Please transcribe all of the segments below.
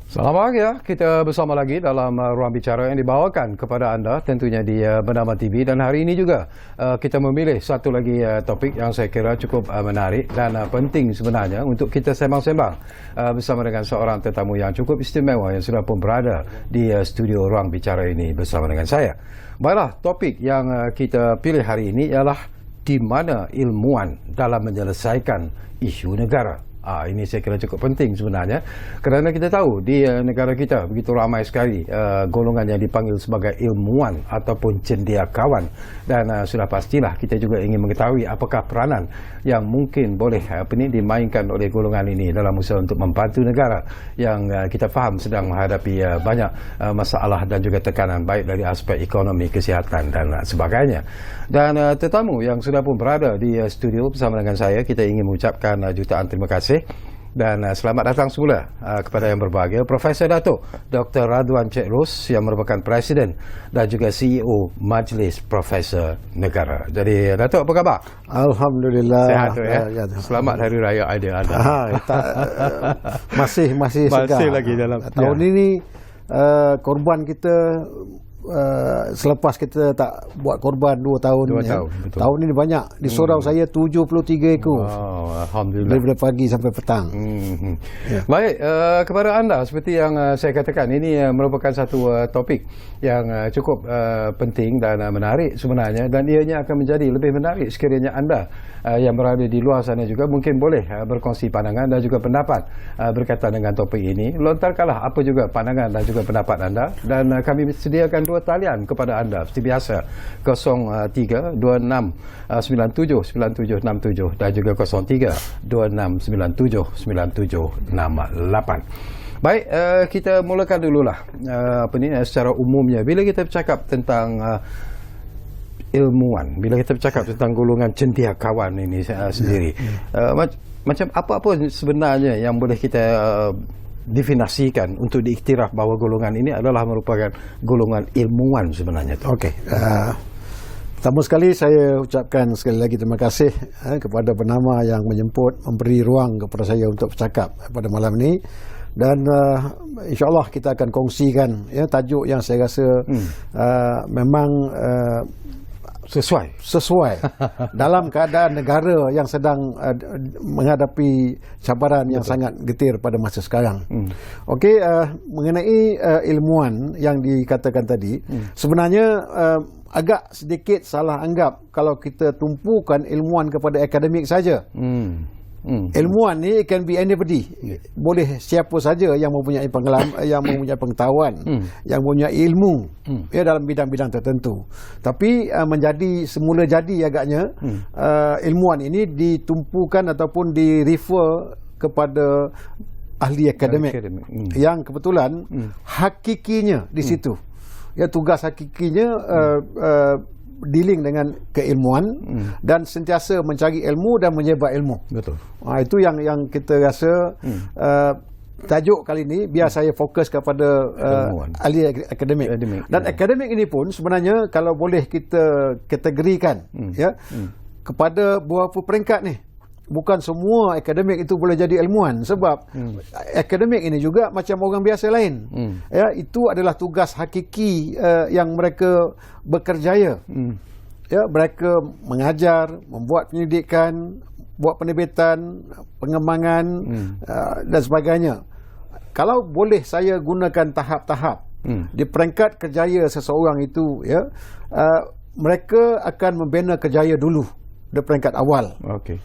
Selamat pagi ya, kita bersama lagi dalam ruang bicara yang dibawakan kepada anda tentunya di Bernama TV, dan hari ini juga kita memilih satu lagi topik yang saya kira cukup menarik dan penting sebenarnya untuk kita sembang-sembang bersama dengan seorang tetamu yang cukup istimewa yang sudah pun berada di studio ruang bicara ini bersama dengan saya. Baiklah, topik yang kita pilih hari ini ialah di mana ilmuwan dalam menyelesaikan isu negara. Ini saya kira cukup penting sebenarnya, kerana kita tahu di negara kita begitu ramai sekali golongan yang dipanggil sebagai ilmuwan ataupun cendekiawan, dan sudah pastilah kita juga ingin mengetahui apakah peranan yang mungkin boleh dimainkan oleh golongan ini dalam usaha untuk membantu negara yang kita faham sedang menghadapi banyak masalah dan juga tekanan baik dari aspek ekonomi, kesihatan dan sebagainya. Dan tetamu yang sudah pun berada di studio bersama dengan saya, kita ingin mengucapkan jutaan terima kasih dan selamat datang semula kepada yang berbahagia Profesor Datuk Dr. Radwan Cik Ros yang merupakan Presiden dan juga CEO Majlis Profesor Negara. Jadi Datuk, apa khabar? Alhamdulillah. Sehat ya? Selamat Hari Raya Aidilada. Masih segar. Masih lagi dalam tahun ini korban kita selepas kita tak buat korban 2 tahun. Tahun ini banyak. Di surau saya 73 ekor. Wow, Alhamdulillah. Daripada pagi sampai petang. Ya. Baik, kepada anda seperti yang saya katakan, ini merupakan satu topik yang cukup penting dan menarik sebenarnya, dan ianya akan menjadi lebih menarik sekiranya anda yang berada di luar sana juga mungkin boleh berkongsi pandangan dan juga pendapat berkaitan dengan topik ini. Lontarkanlah apa juga pandangan dan juga pendapat anda, dan kami sediakan 2 talian kepada anda seperti biasa, 0326979767 dan juga 0326979768. Baik, kita mulakan dululah secara umumnya bila kita bercakap tentang ilmuwan, bila kita bercakap tentang golongan cendekiawan ini sendiri, macam apa sebenarnya yang boleh kita definisikan untuk diiktiraf bahawa golongan ini adalah merupakan golongan ilmuwan sebenarnya? Okey. Pertama sekali saya ucapkan sekali lagi terima kasih kepada Bernama yang menjemput, memberi ruang kepada saya untuk bercakap pada malam ini, dan insya-Allah kita akan kongsikan tajuk yang saya rasa memang sesuai dalam keadaan negara yang sedang menghadapi cabaran yang sangat getir pada masa sekarang. Okey, mengenai ilmuwan yang dikatakan tadi, sebenarnya agak sedikit salah anggap kalau kita tumpukan ilmuwan kepada akademik saja. Ilmuwan ni can be anybody. Boleh siapa saja yang mempunyai pengalaman, yang mempunyai pengetahuan, yang mempunyai ilmu dalam bidang-bidang tertentu. Tapi semula jadi agaknya ilmuwan ini ditumpukan ataupun di-refer kepada ahli akademik yang kebetulan hakikinya di situ. Tugas hakikinya dealing dengan keilmuan dan sentiasa mencari ilmu dan menyebar ilmu. Betul. Itu yang kita rasa tajuk kali ini biar saya fokus kepada ahli akademik. Dan akademik ini pun sebenarnya kalau boleh kita kategorikan kepada beberapa peringkat ni. Bukan semua akademik itu boleh jadi ilmuwan, sebab akademik ini juga macam orang biasa lain. Itu adalah tugas hakiki yang mereka bekerjaya. Mereka mengajar, membuat pendidikan, buat penerbitan, pengembangan dan sebagainya. Kalau boleh saya gunakan tahap-tahap di peringkat kerjaya seseorang itu, mereka akan membina kerjaya dulu di peringkat awal. Okey.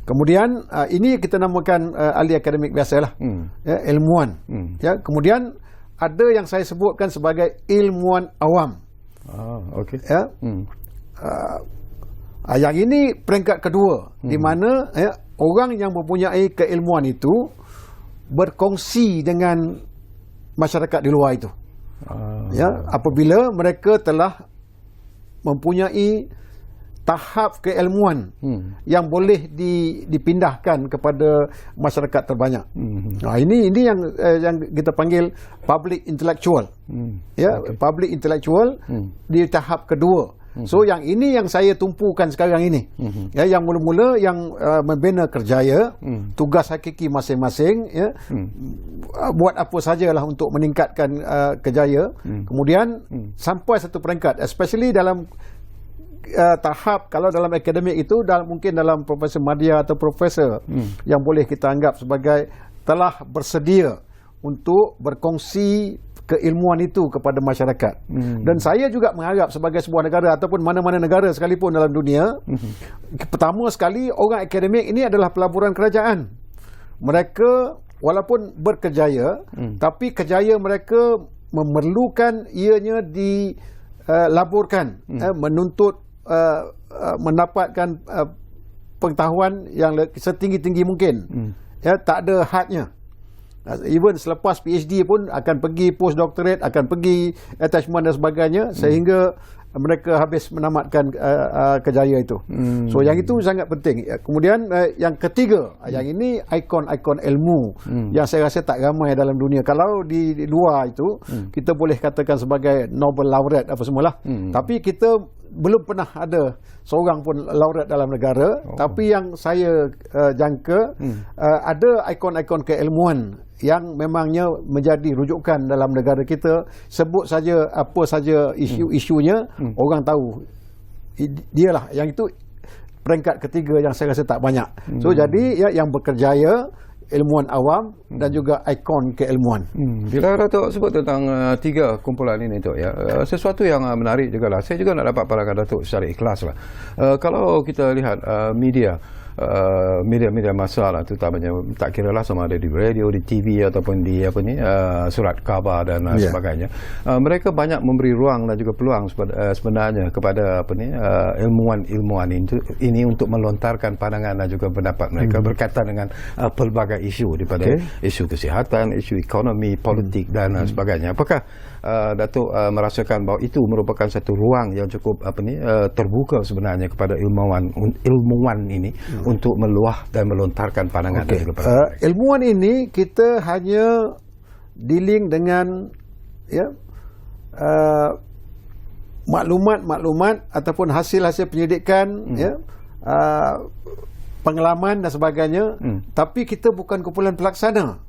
Kemudian ini kita namakan ahli akademik biasalah, ilmuwan. Kemudian ada yang saya sebutkan sebagai ilmuwan awam. Okey. Yang ini peringkat kedua, di mana orang yang mempunyai keilmuan itu berkongsi dengan masyarakat di luar itu. Apabila mereka telah mempunyai tahap keilmuan yang boleh dipindahkan kepada masyarakat terbanyak. Ini yang kita panggil public intellectual. Public intellectual di tahap kedua. So yang ini yang saya tumpukan sekarang ini. Ya, yang mula-mula yang membina kerjaya, tugas hakiki masing-masing, ya, buat apa sajalah untuk meningkatkan kerjaya. Kemudian sampai satu peringkat, especially dalam tahap, kalau dalam akademik itu mungkin dalam Profesor Madya atau Profesor yang boleh kita anggap sebagai telah bersedia untuk berkongsi keilmuan itu kepada masyarakat. Dan saya juga mengharap sebagai sebuah negara ataupun mana-mana negara sekalipun dalam dunia, pertama sekali orang akademik ini adalah pelaburan kerajaan. Mereka walaupun berkejaya, tapi kejaya mereka memerlukan ianya dilaburkan, menuntut mendapatkan pengetahuan yang setinggi-tinggi mungkin. Ya, tak ada hadnya. Even selepas PhD pun akan pergi postdoctorate, akan pergi attachment dan sebagainya, sehingga mereka habis menamatkan kejayaan itu. So yang itu sangat penting. Kemudian yang ketiga, yang ini ikon-ikon ilmu yang saya rasa tak ramai dalam dunia. Kalau di luar itu kita boleh katakan sebagai Nobel laureate apa semualah. Tapi kita belum pernah ada seorang pun laureat dalam negara. Tapi yang saya jangka ada ikon-ikon keilmuan yang memangnya menjadi rujukan dalam negara kita. Sebut saja apa saja isu-isunya, orang tahu dialah. Yang itu peringkat ketiga yang saya rasa tak banyak. So jadi ya, yang berkerjaya, ilmuwan awam dan juga ikon keilmuan. Bila Datuk sebut tentang tiga kumpulan ini tu, ya, sesuatu yang menarik juga lah. Saya juga nak dapat pandangan Datuk secara ikhlas lah. Kalau kita lihat media massa lah, terutamanya tak kira lah sama ada di radio, di TV ataupun di surat khabar dan sebagainya, mereka banyak memberi ruang dan juga peluang sebenarnya kepada ilmuwan-ilmuwan ini untuk melontarkan pandangan dan juga pendapat mereka berkaitan dengan pelbagai isu, daripada isu kesihatan, isu ekonomi, politik dan sebagainya. Apakah Datuk merasakan bahawa itu merupakan satu ruang yang cukup terbuka sebenarnya kepada ilmuwan ini untuk meluah dan melontarkan pandangan? Ilmuwan ini kita hanya dealing dengan maklumat-maklumat ataupun hasil-hasil penyelidikan, pengalaman dan sebagainya, tapi kita bukan kumpulan pelaksana.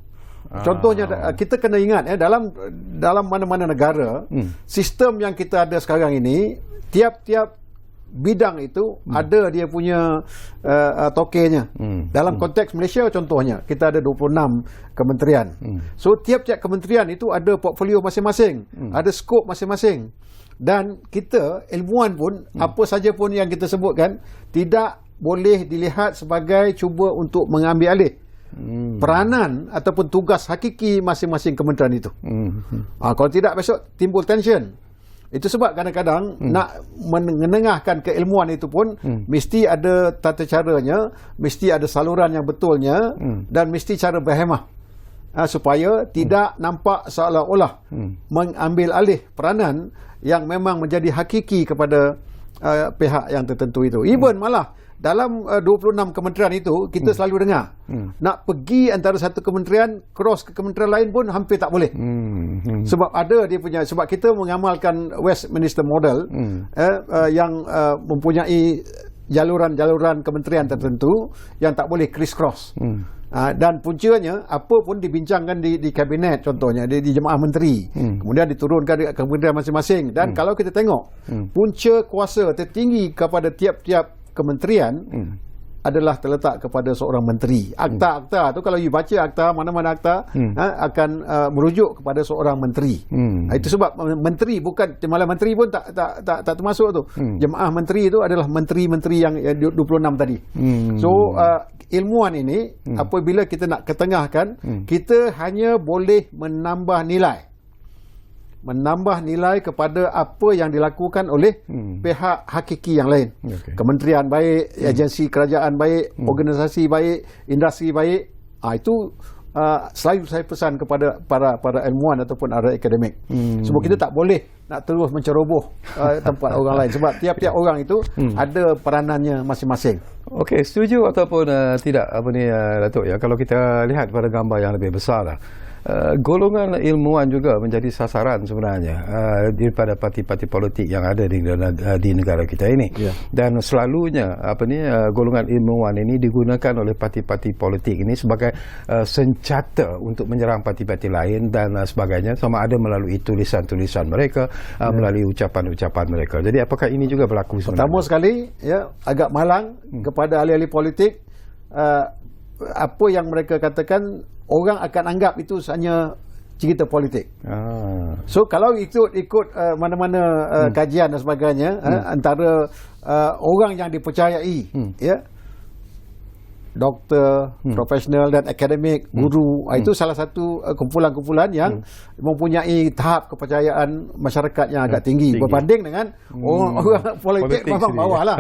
Contohnya kita kena ingat, dalam mana-mana negara, sistem yang kita ada sekarang ini, tiap-tiap bidang itu ada dia punya tokenya. Dalam konteks Malaysia contohnya, kita ada 26 kementerian. So tiap-tiap kementerian itu ada portfolio masing-masing, ada skop masing-masing. Dan kita ilmuwan pun, apa saja pun yang kita sebutkan, tidak boleh dilihat sebagai cuba untuk mengambil alih peranan ataupun tugas hakiki masing-masing kementerian itu. Kalau tidak, besok timbul tension. Itu sebab kadang-kadang nak menengahkan keilmuan itu pun mesti ada tata caranya, mesti ada saluran yang betulnya, dan mesti cara berhemah, supaya tidak nampak seolah-olah mengambil alih peranan yang memang menjadi hakiki kepada pihak yang tertentu itu. Even malah dalam 26 kementerian itu, kita selalu dengar nak pergi antara satu kementerian cross ke kementerian lain pun hampir tak boleh. Sebab ada dia punya, sebab kita mengamalkan Westminster Model, yang mempunyai jaluran-jaluran kementerian tertentu yang tak boleh criss-cross. Dan puncanya apa pun dibincangkan di kabinet, contohnya di jemaah menteri, kemudian diturunkan ke kementerian masing-masing. Dan kalau kita tengok punca kuasa tertinggi kepada tiap-tiap kementerian adalah terletak kepada seorang menteri. Akta-akta tu, kalau you baca akta, mana-mana akta, akan merujuk kepada seorang menteri. Itu sebab menteri, bukan malah menteri pun tak termasuk tu. Jemaah menteri itu adalah menteri-menteri yang 26 tadi. So ilmuwan ini, apabila kita nak ketengahkan, kita hanya boleh menambah nilai kepada apa yang dilakukan oleh pihak hakiki yang lain. Kementerian baik, agensi kerajaan baik, organisasi baik, industri baik. Itu selalu saya pesan kepada para ilmuwan ataupun para akademik. Sebab kita tak boleh nak terus menceroboh tempat orang lain, sebab tiap-tiap orang itu ada peranannya masing-masing. Okey, setuju ataupun tidak Datuk, ya, kalau kita lihat pada gambar yang lebih besar lah. golongan ilmuwan juga menjadi sasaran sebenarnya daripada parti-parti politik yang ada di negara kita ini. Dan selalunya golongan ilmuwan ini digunakan oleh parti-parti politik ini sebagai senjata untuk menyerang parti-parti lain dan sebagainya, sama ada melalui tulisan-tulisan mereka, melalui ucapan-ucapan mereka. Jadi apakah ini juga berlaku sebenarnya? Pertama sekali, agak malang kepada ahli-ahli politik, apa yang mereka katakan orang akan anggap itu hanya cerita politik. So kalau ikut mana-mana kajian dan sebagainya, antara orang yang dipercayai, doktor, profesional dan akademik, guru, itu salah satu kumpulan-kumpulan yang mempunyai tahap kepercayaan masyarakat yang agak tinggi berbanding dengan orang politik memang bawah lah.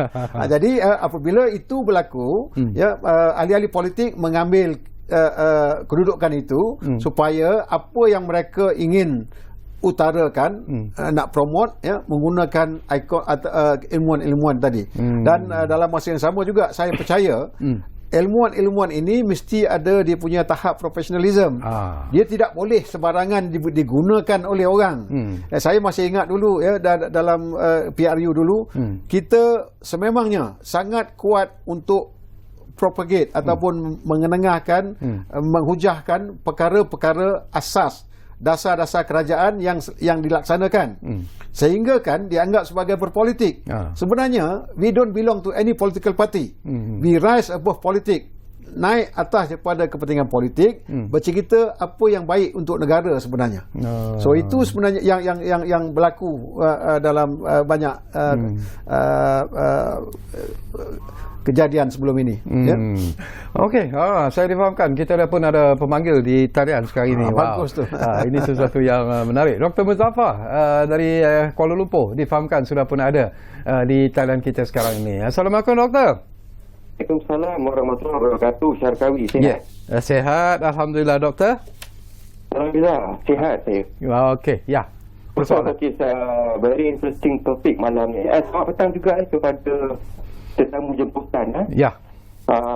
Jadi apabila itu berlaku, ahli-ahli politik mengambil kedudukan itu supaya apa yang mereka ingin utarakan, nak promote, menggunakan ikon ilmuwan-ilmuwan tadi. Dan dalam masa yang sama juga saya percaya ilmuwan-ilmuwan ini mesti ada dia punya tahap profesionalism. Dia tidak boleh sebarangan digunakan oleh orang. Saya masih ingat dulu dalam PRU dulu, kita sememangnya sangat kuat untuk propagate ataupun mengenengahkan, menghujahkan perkara-perkara asas, dasar-dasar kerajaan yang dilaksanakan. Sehingga kan dianggap sebagai berpolitik. Sebenarnya we don't belong to any political party. We rise above politik, naik atas daripada kepentingan politik, bercerita apa yang baik untuk negara sebenarnya. So itu sebenarnya yang berlaku dalam banyak kejadian sebelum ini. Okey, saya difahamkan kita pun ada pemanggil di talian sekarang ini. Bagus tu. Ini sesuatu yang menarik. Dr. Muzaffar dari Kuala Lumpur difahamkan sudah pun ada di talian kita sekarang ini. Assalamualaikum doktor. Waalaikumsalam warahmatullahi wabarakatuh. Syarkawi, sihat? Sihat, alhamdulillah doktor. Alhamdulillah, sihat saya. Okey, ya. Persoalan very interesting topik malam ni. Selamat petang juga kepada tetamu jemputan.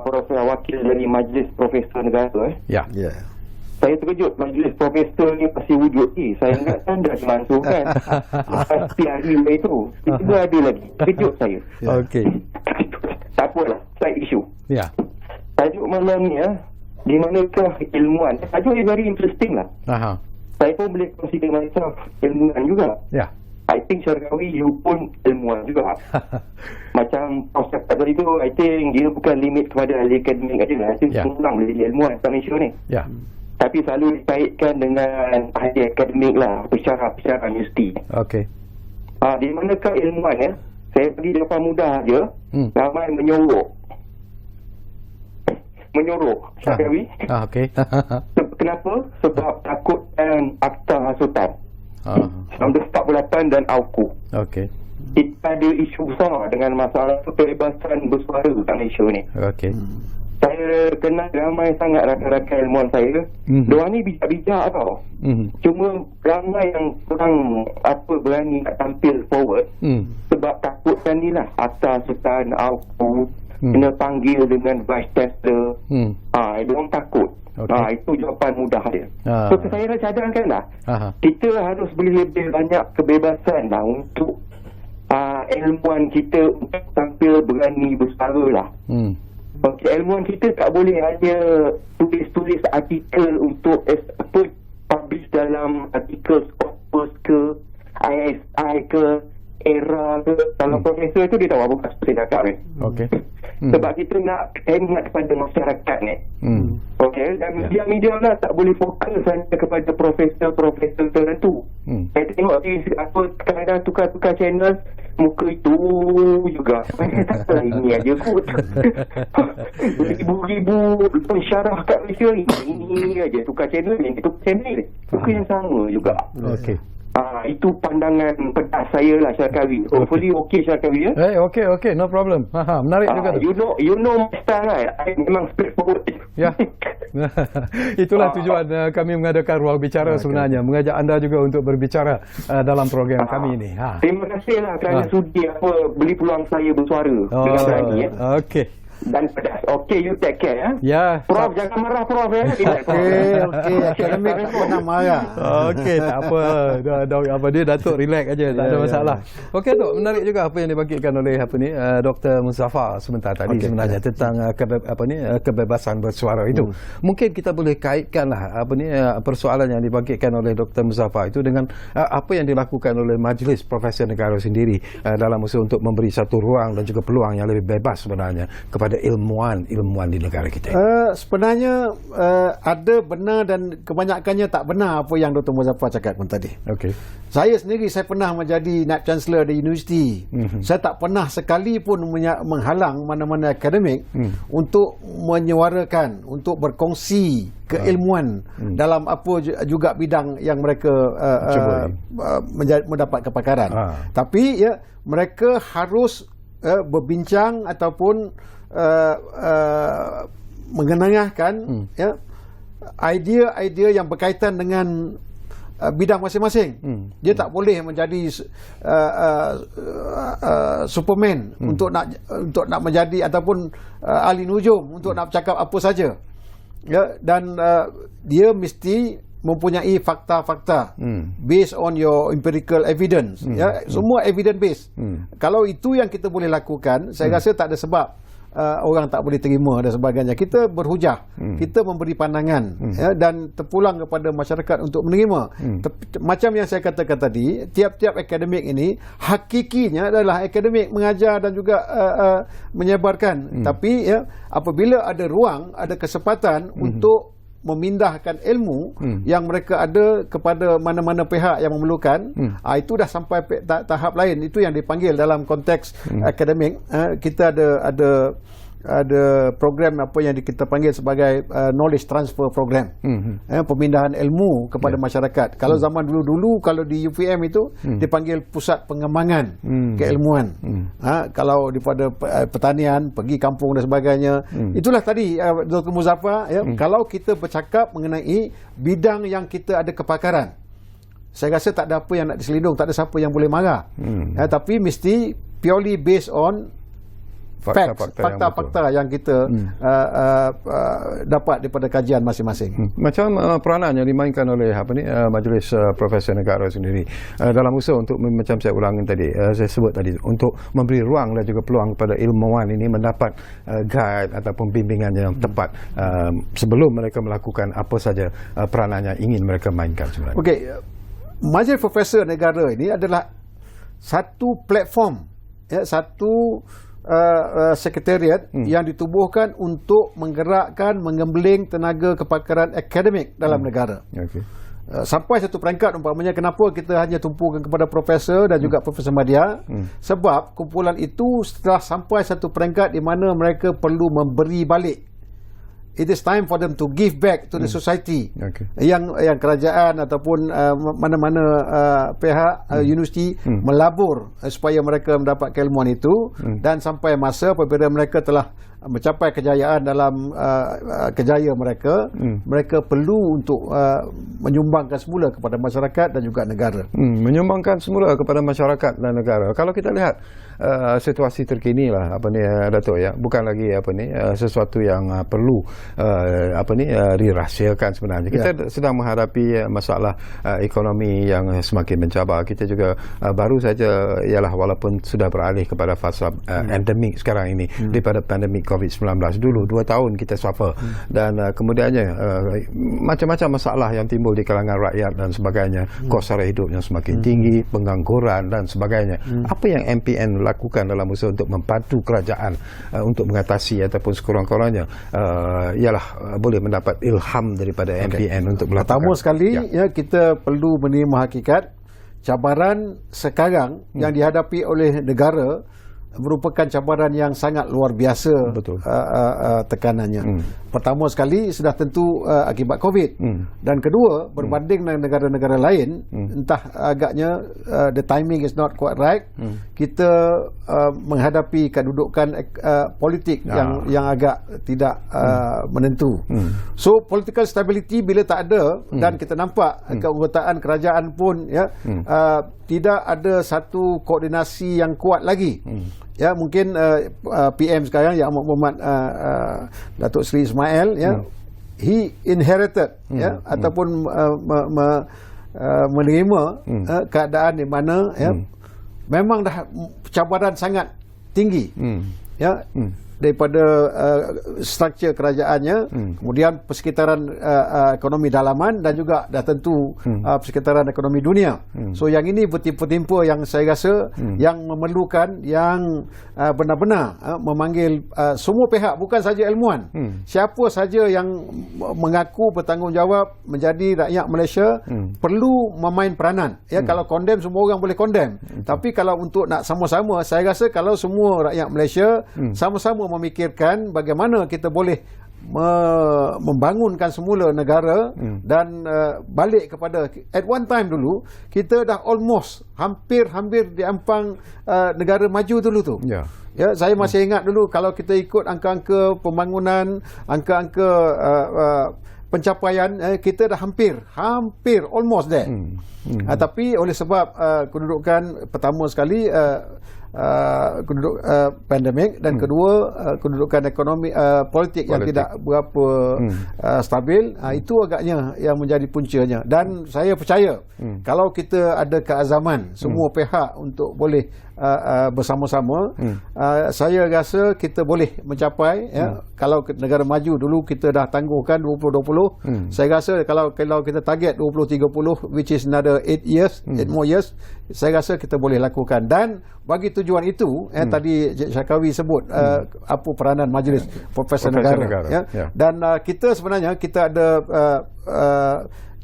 Profesor wakil dari Majlis Profesor Negara. Saya terkejut majlis profesor ni masih wujud. Saya ingatkan dah dimansuhkan. PRU itu juga ada lagi. Terkejut saya. Okey. Tak apalah, side issue. Tajuk malam ni di manakah ilmuwan? Tajuk ni very interesting lah. Saya pun boleh consider myself ilmuwan juga. I think Syarkawi, you pun ilmuwan juga. Macam proses tadi tu, I think dia bukan limit kepada ahli akademik saja lah. I think semua orang boleh jadi ilmuwan dalam Malaysia ni. Tapi selalu dikaitkan dengan ahli akademik lah, pensyarah universiti. Di manakah ilmuwan saya pergi depan mudah aja, ramai menyorok. Syarkawi. Kenapa? Sebab takut dan akta hasutan. Nombor 48 dan AUKU. Kita ada isu besar dengan masalah kebebasan bersuara di Malaysia ni. Saya kenal ramai sangat rakan-rakan ilmuwan saya. Diorang ni bijak-bijak tau. Cuma ramai yang kurang berani nak tampil forward sebab takutkan ni lah akta hasutan, AUKU, kena panggil dengan vice chancellor. Diorang takut. Itu jawapan mudah dia. So saya nak cadangkan lah, kita harus beri lebih banyak kebebasan lah untuk ilmuwan kita untuk tampil berani bersuara lah. Ilmuwan kita tak boleh hanya tulis-tulis artikel untuk publish dalam artikel Scopus ke ISI ke Era ke. Kalau profesor tu dia tahu apa saya cakap ni. Sebab kita nak ingat kepada masyarakat ni. Dan media-media lah tak boleh fokus hanya kepada profesor-profesor tertentu. Saya tengok kadang-kadang tukar-tukar channel, muka itu juga. Saya tak ini aja kot. Beribu-ribu pensyarah kat Malaysia ni. Ini aja tukar channel ni. Muka yang sama juga. Itu pandangan pedas saya lah, Syarkawi. Hopefully okey Syarkawi ya. Okey, no problem. Menarik juga tu. You know my style right? I memang straightforward. Itulah tujuan kami mengadakan ruang bicara sebenarnya, mengajak anda juga untuk berbicara dalam program kami ini. Terima kasih lah kerana sudi beli peluang saya bersuara dengan berani. dan pedas. Okey, you take care ya. Ya. Prof, jangan marah Prof ya. Okey, akademik tak pernah marah. Okey, tak apa. Apa dia Datuk relax aja, tak ada masalah. Okey Tok, menarik juga apa yang dibangkitkan oleh Dr. Muzaffar sebentar tadi sebenarnya tentang kebebasan bersuara itu. Mungkin kita boleh kaitkanlah persoalan yang dibangkitkan oleh Dr. Muzaffar itu dengan apa yang dilakukan oleh Majlis Profesor Negara sendiri dalam usaha untuk memberi satu ruang dan juga peluang yang lebih bebas sebenarnya kepada ilmuwan di negara kita. Sebenarnya ada benar dan kebanyakannya tak benar apa yang Dr. Muzaffar cakap pun tadi. Okey. Saya sendiri pernah menjadi Naib Chancellor di universiti. Saya tak pernah sekali pun menghalang mana-mana akademik untuk menyuarakan, untuk berkongsi keilmuan dalam apa juga bidang yang mereka mendapat kepakaran. Tapi ya, mereka harus berbincang ataupun mengenangkan idea-idea yang berkaitan dengan bidang masing-masing. Dia tak boleh menjadi Superman untuk nak menjadi ataupun ahli nujum untuk nak bercakap apa saja. Ya, dan dia mesti mempunyai fakta-fakta based on your empirical evidence. Semua evidence based. Kalau itu yang kita boleh lakukan, saya rasa tak ada sebab orang tak boleh terima dan sebagainya. Kita berhujah, kita memberi pandangan dan terpulang kepada masyarakat untuk menerima. Macam yang saya katakan tadi, tiap-tiap akademik ini hakikinya adalah akademik mengajar dan juga menyebarkan. Tapi apabila ada ruang, ada kesempatan untuk memindahkan ilmu yang mereka ada kepada mana-mana pihak yang memerlukan, itu dah sampai tahap lain. Itu yang dipanggil dalam konteks akademik. Kita ada program apa yang kita panggil sebagai knowledge transfer program, pemindahan ilmu kepada masyarakat. Kalau zaman dulu-dulu, kalau di UPM itu dipanggil pusat pengembangan keilmuan. Kalau daripada pertanian, pergi kampung dan sebagainya. Itulah tadi Dr. Muzaffar, kalau kita bercakap mengenai bidang yang kita ada kepakaran, saya rasa tak ada apa yang nak diselindung, tak ada siapa yang boleh marah. Tapi mesti purely based on fakta-fakta yang kita dapat daripada kajian masing-masing. Macam peranan yang dimainkan oleh Majlis Profesor Negara sendiri dalam usaha untuk, macam saya ulangi tadi, saya sebut tadi, untuk memberi ruang dan juga peluang kepada ilmuwan ini mendapat guide ataupun bimbingan yang tepat sebelum mereka melakukan apa saja peranan yang ingin mereka mainkan sebenarnya. Okey, Majlis Profesor Negara ini adalah satu platform, satu sekretariat yang ditubuhkan untuk menggerakkan, mengembeling tenaga kepakaran akademik dalam negara. Sampai satu peringkat, umpamanya kenapa kita hanya tumpukan kepada profesor dan juga Profesor Madya, sebab kumpulan itu setelah sampai satu peringkat di mana mereka perlu memberi balik. It is time for them to give back to the society. Yang kerajaan ataupun mana-mana pihak universiti melabur supaya mereka mendapat keilmuan itu, dan sampai masa apabila mereka telah mencapai kejayaan dalam kejaya mereka, mereka perlu untuk menyumbangkan semula kepada masyarakat dan juga negara. Menyumbangkan semula kepada masyarakat dan negara. Kalau kita lihat situasi terkini lah, Datuk, bukan lagi sesuatu yang perlu dirahsiakan sebenarnya. Kita sedang menghadapi masalah ekonomi yang semakin mencabar. Kita juga baru saja walaupun sudah beralih kepada fasa endemik sekarang ini daripada pandemik COVID-19. Dulu 2 tahun kita suffer, dan kemudiannya macam-macam masalah yang timbul di kalangan rakyat dan sebagainya. Kos sara hidup yang semakin tinggi, pengangguran dan sebagainya. Apa yang MPN lakukan dalam usaha untuk membantu kerajaan untuk mengatasi ataupun sekurang-kurangnya boleh mendapat ilham daripada MPN untuk melakukan. Pertama sekali kita perlu menerima hakikat cabaran sekarang yang dihadapi oleh negara merupakan cabaran yang sangat luar biasa. Tekanannya. Pertama sekali sudah tentu akibat COVID, dan kedua berbanding dengan negara-negara lain, entah agaknya the timing is not quite right. Kita menghadapi kedudukan politik yang agak tidak menentu. So political stability bila tak ada, dan kita nampak keanggotaan kerajaan pun tidak ada satu koordinasi yang kuat lagi. ya mungkin PM sekarang Yang Amat Berhormat Datuk Seri Ismail, ya, he inherited, ya, ataupun menerima keadaan di mana, ya, memang dah cabaran sangat tinggi, ya, daripada struktur kerajaannya, kemudian persekitaran ekonomi dalaman dan juga dah tentu persekitaran ekonomi dunia. So yang ini bertimpa-timpa yang saya rasa yang memerlukan yang benar-benar memanggil semua pihak, bukan saja ilmuwan, siapa saja yang mengaku bertanggungjawab menjadi rakyat Malaysia perlu memain peranan. Ya, kalau condemn semua orang boleh condemn, tapi kalau untuk nak sama-sama, saya rasa kalau semua rakyat Malaysia sama-sama memikirkan bagaimana kita boleh membangunkan semula negara dan balik kepada, at one time dulu kita dah almost hampir diampang negara maju dulu tu. Ya, saya masih ingat dulu kalau kita ikut angka-angka pembangunan, angka-angka pencapaian, kita dah hampir almost there. Tapi oleh sebab kedudukan pertama sekali pandemik, dan kedua kedudukan ekonomi politik yang tidak berapa stabil, itu agaknya yang menjadi puncanya. Dan saya percaya kalau kita ada keazaman semua pihak untuk boleh bersama-sama, saya rasa kita boleh mencapai, ya, kalau negara maju dulu kita dah tangguhkan 2020, saya rasa kalau kita target 2030, which is another 8 more years, saya rasa kita boleh lakukan. Dan bagi tujuan itu, tadi Cik Syakawi sebut apa peranan majlis Profesor Negara, ya. Dan kita sebenarnya kita ada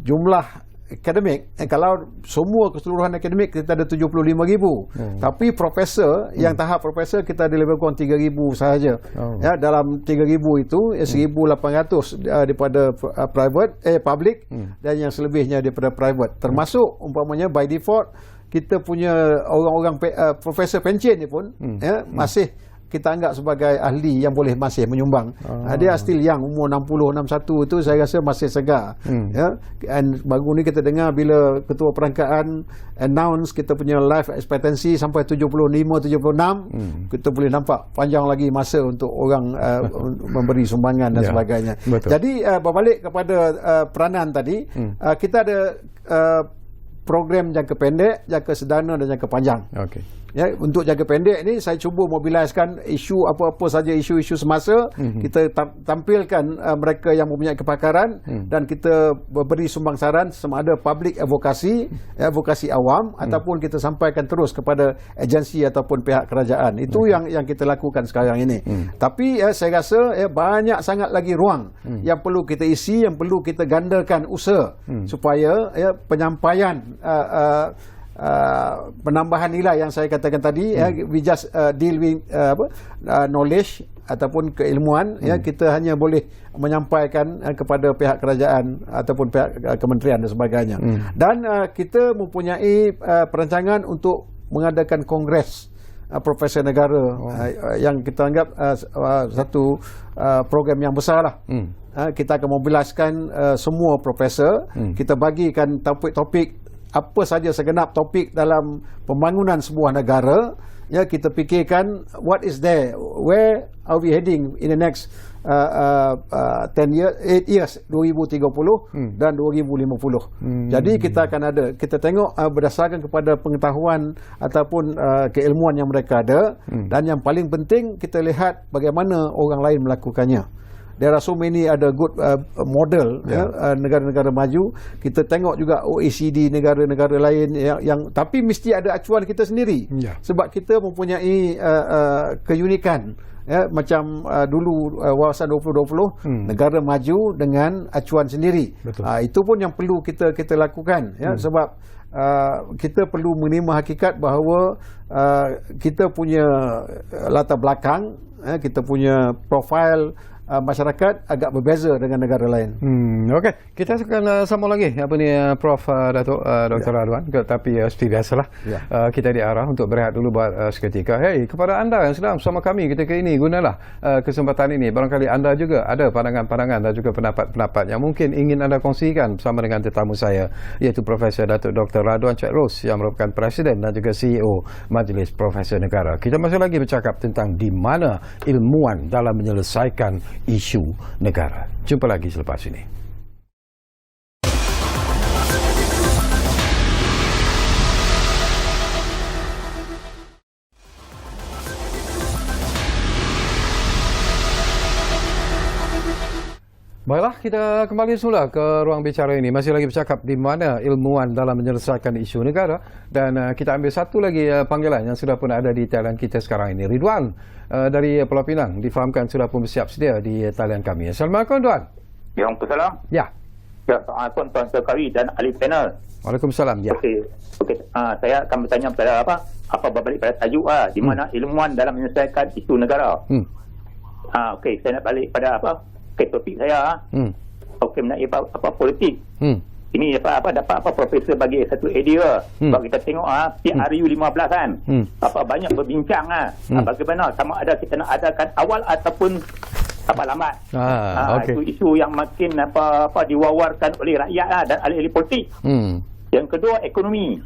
jumlah akademik, kalau semua keseluruhan akademik kita ada 75,000, tapi profesor yang tahap profesor kita ada lebih kurang 3,000 sahaja. Ya, dalam 3,000 itu 1,800 daripada public, dan yang selebihnya daripada private, termasuk umpamanya by default kita punya orang-orang profesor pencen ni pun, ya, masih kita anggap sebagai ahli yang boleh masih menyumbang. Dia still yang umur 60, 61 itu saya rasa masih segar. Ya, and baru ni kita dengar bila ketua perangkaan announce kita punya life expectancy sampai 75, 76, kita boleh nampak panjang lagi masa untuk orang memberi sumbangan dan sebagainya. Jadi berbalik kepada peranan tadi, kita ada program jangka pendek, jangka sederhana dan jangka panjang. Ya, untuk jangka pendek ni saya cuba mobiliskan isu apa-apa saja isu-isu semasa, kita tampilkan mereka yang mempunyai kepakaran, dan kita beri sumbangsaran sama ada public advokasi awam, ataupun kita sampaikan terus kepada agensi ataupun pihak kerajaan. Itu yang kita lakukan sekarang ini. Tapi saya rasa banyak sangat lagi ruang yang perlu kita isi, yang perlu kita gandakan usaha supaya penyampaian penambahan nilai yang saya katakan tadi, we just deal with knowledge ataupun keilmuan, ya, kita hanya boleh menyampaikan kepada pihak kerajaan ataupun pihak kementerian dan sebagainya. Dan kita mempunyai perancangan untuk mengadakan kongres Profesor Negara, yang kita anggap satu program yang besar lah. Kita akan mobiliskan semua profesor, kita bagikan topik-topik apa saja segenap topik dalam pembangunan sebuah negara, ya, kita fikirkan what is there, where are we heading in the next 8 years 2030 dan 2050. Jadi kita akan ada, kita tengok berdasarkan kepada pengetahuan ataupun keilmuan yang mereka ada, dan yang paling penting kita lihat bagaimana orang lain melakukannya. There are so many ada good model, negara-negara maju. Kita tengok juga OECD, negara-negara lain yang tapi mesti ada acuan kita sendiri, sebab kita mempunyai keunikan, ya, macam dulu wawasan 2020, negara maju dengan acuan sendiri. Itu pun yang perlu kita lakukan, ya, sebab kita perlu menerima hakikat bahawa kita punya latar belakang, kita punya profil masyarakat agak berbeza dengan negara lain. Okey, kita akan sambung lagi Prof Datuk Dr. Radwan, tapi seperti biasalah kita diarah untuk berehat dulu buat seketika. Kepada anda yang sedang bersama kami ketika ini, gunalah kesempatan ini. Barangkali anda juga ada pandangan-pandangan dan juga pendapat-pendapat yang mungkin ingin anda kongsikan bersama dengan tetamu saya, iaitu Profesor Datuk Dr. Radwan Cik Ros yang merupakan Presiden dan juga CEO Majlis Profesor Negara. Kita masih lagi bercakap tentang di mana ilmuwan dalam menyelesaikan isu negara. Jumpa lagi selepas ini. Baiklah, kita kembali semula ke ruang bicara ini. Masih lagi bercakap di mana ilmuwan dalam menyelesaikan isu negara. Dan kita ambil satu lagi panggilan yang sudah pun ada di talian kita sekarang ini. Ridwan dari Pulau Pinang difahamkan sudah pun bersiap sedia di talian kami. Assalamualaikum, Tuan. Waalaikumsalam. Ya. Assalamualaikum Tuan Serkawi dan ahli panel. Waalaikumsalam. Ya. Okey. Saya akan bertanya pada apa berbalik pada tajuk di mana ilmuwan dalam menyelesaikan isu negara. Okey, saya nak balik pada topik saya. Okey, mengenai politik. Ini dapat profesor bagi satu idea. Sebab kita tengok PRU 15 kan. Banyak berbincang bagaimana sama ada kita nak adakan awal ataupun lambat. Okay. Itu isu yang makin diwawarkan oleh rakyat dan ahli-ahli politik. Yang kedua, ekonomi.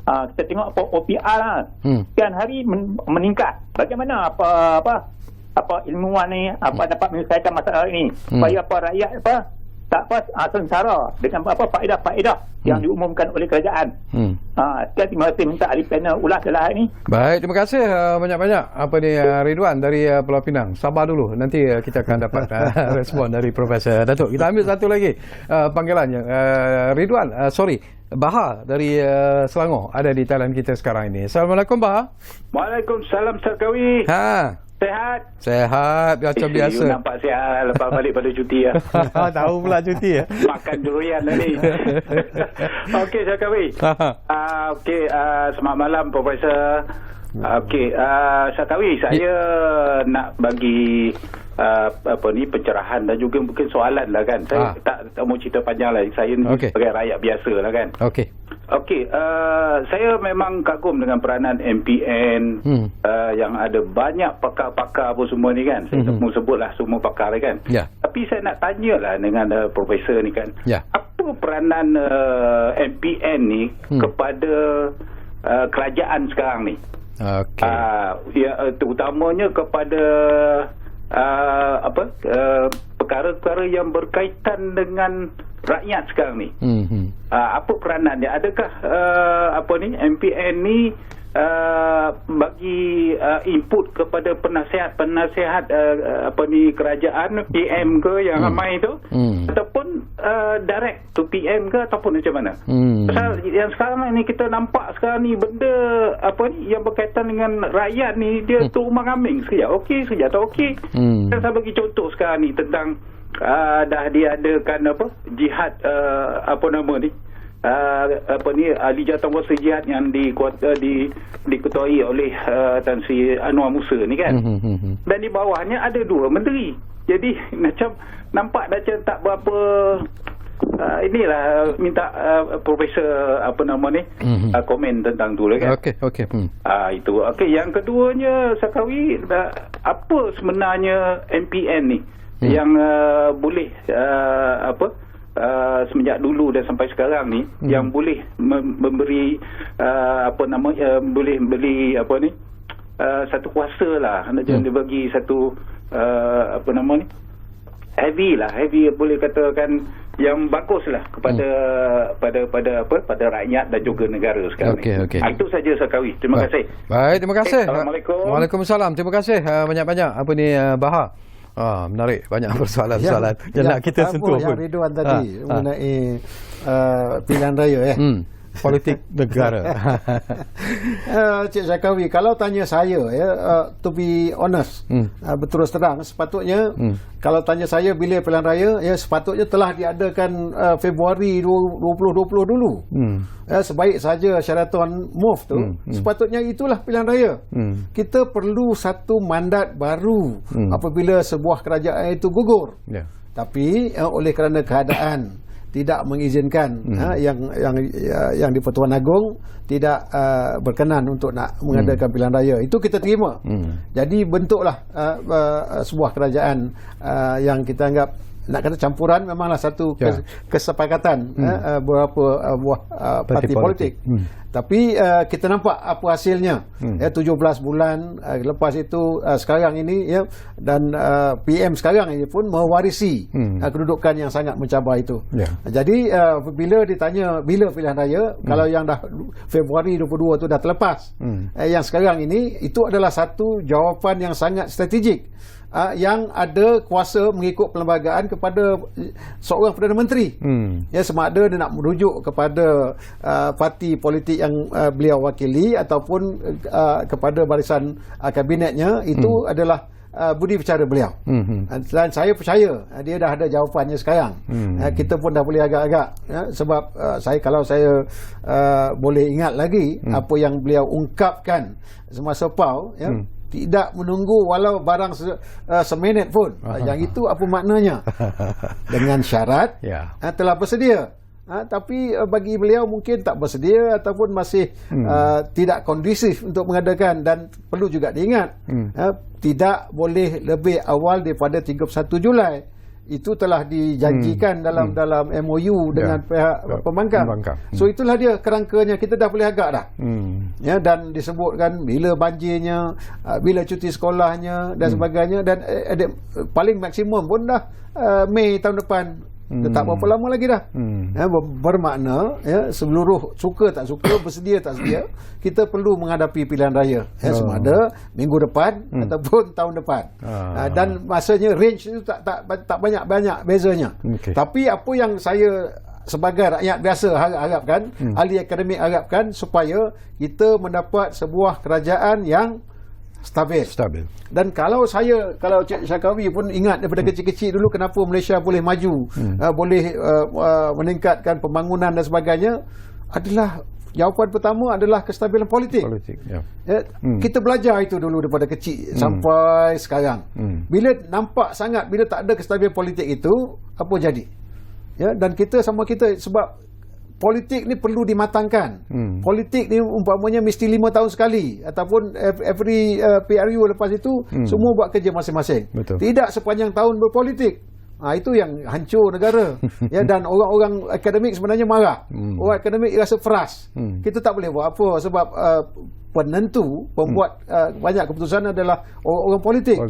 Kita tengok OPR sekian hari meningkat. Bagaimana ilmuwan ni dapat menyelesaikan masalah ini supaya rakyat sengsara dengan faedah-faedah yang diumumkan oleh kerajaan. Terima kasih, minta ahli panel ulas dalam ini. Baik, terima kasih banyak-banyak Ridwan dari Pulau Pinang. Sabar dulu, nanti kita akan dapat respon dari Profesor Datuk. Kita ambil satu lagi panggilannya. Ridwan, Baha dari Selangor ada di talian kita sekarang ini. Assalamualaikum, Baha. Waalaikumsalam, Serkawi. Sehat macam biasa. Nampak sihat lepas balik pada cuti ya. Tahu pula cuti ya. Makan durian ni. Okey, Serkawi. Selamat malam, Profesor. Okey, Serkawi, saya nak bagi pencerahan dan juga mungkin soalan lah kan. Saya tak mau cerita panjang lah. Saya sebagai rakyat biasa lah kan. Okey, saya memang kagum dengan peranan MPN yang ada banyak pakar-pakar apa semua ni kan. Saya tak mau sebutlah semua pakar kan. Tapi saya nak tanyalah dengan Profesor ni kan. Apa peranan MPN ni kepada kerajaan sekarang ni? Terutamanya kepada perkara-perkara yang berkaitan dengan rakyat sekarang ni. Apa peranan dia? Adakah MPN ni bagi input kepada penasihat kerajaan PM ke yang ramai tu, ataupun direct to PM ke, ataupun macam mana? Pasal yang sekarang ni kita nampak sekarang ni benda yang berkaitan dengan rakyat ni dia terumbang ambing, sekejap okey, sekejap tak okey. Saya bagi contoh sekarang ni tentang dah diadakan jihad ahli jawatankuasa jihad yang diketuai oleh Tan Sri Anwar Musa ni kan. Dan di bawahnya ada 2 menteri. Jadi macam nampak macam tak berapa inilah minta Profesor komen tentang tu lah kan. Itu. Okey, yang keduanya Serkawi, apa sebenarnya MPN ni yang boleh semenjak dulu dan sampai sekarang ni yang boleh memberi boleh beli satu kuasa lah, dia bagi satu heavy boleh katakan yang bagus lah kepada pada rakyat dan juga negara sekarang ni. Itu saja Serkawi. Terima kasih. Baik, terima kasih. Assalamualaikum. Waalaikumsalam. Terima kasih banyak-banyak Baha. Menarik, banyak persoalan-persoalan yang nak kita sentuh pun. Yang Ridwan tadi mengenai pilihan raya politik negara. Cik Syakawi, kalau tanya saya, to be honest, berterus terang, sepatutnya kalau tanya saya bila pilihan raya, sepatutnya telah diadakan Februari 2020 dulu. Sebaik saja Sheraton move tu, sepatutnya itulah pilihan raya. Kita perlu satu mandat baru apabila sebuah kerajaan itu gugur. Tapi oleh kerana keadaan tidak mengizinkan yang di Pertuan Agong tidak berkenan untuk nak mengadakan pilihan raya, itu kita terima. Jadi bentuklah sebuah kerajaan yang kita anggap, nak kata campuran, memanglah satu kesepakatan beberapa buah parti politik. Tapi kita nampak apa hasilnya. 17 bulan lepas itu, sekarang ini dan PM sekarang ini pun mewarisi kedudukan yang sangat mencabar itu. Jadi bila ditanya bila pilihan raya, kalau yang dah Februari 22 itu dah terlepas, yang sekarang ini itu adalah satu jawapan yang sangat strategik, yang ada kuasa mengikut perlembagaan kepada seorang Perdana Menteri. Sama ada dia nak merujuk kepada parti politik yang beliau wakili ataupun kepada barisan kabinetnya, itu adalah budi bicara beliau. Dan saya percaya dia dah ada jawapannya sekarang. Kita pun dah boleh agak-agak, sebab kalau saya boleh ingat lagi apa yang beliau ungkapkan semasa PAU, tidak menunggu walau barang seminit pun. Yang itu apa maknanya? Dengan syarat telah bersedia. Tapi bagi beliau mungkin tak bersedia ataupun masih tidak kondusif untuk mengadakan. Dan perlu juga diingat, tidak boleh lebih awal daripada 31 Julai. Itu telah dijanjikan dalam MOU dengan pihak pembangkang. So itulah dia kerangkanya, kita dah boleh agak dah. Dan disebutkan bila banjirnya, bila cuti sekolahnya dan sebagainya, dan paling maksimum pun dah Mei tahun depan. Tak berapa lama lagi dah. Bermakna seluruh suka tak suka, bersedia tak sedia, kita perlu menghadapi pilihan raya, sama ada minggu depan ataupun tahun depan. Dan masanya range itu tak banyak bezanya. Tapi apa yang saya sebagai rakyat biasa harapkan, ahli akademik harapkan, supaya kita mendapat sebuah kerajaan yang stabil. Dan kalau Cik Syakawi pun ingat daripada kecil-kecil dulu, kenapa Malaysia boleh maju, boleh meningkatkan pembangunan dan sebagainya, adalah jawapan pertama adalah kestabilan politik. Kita belajar itu dulu daripada kecil sampai sekarang. Bila nampak sangat, bila tak ada kestabilan politik itu, apa jadi? Dan kita sebab politik ni perlu dimatangkan. Politik ni umpamanya mesti 5 tahun sekali, ataupun every PRU lepas itu semua buat kerja masing-masing. Tidak sepanjang tahun berpolitik. Itu yang hancur negara. Dan orang-orang akademik sebenarnya marah. Orang akademik rasa frust. Kita tak boleh buat apa, sebab penentu, pembuat banyak keputusan adalah orang politik.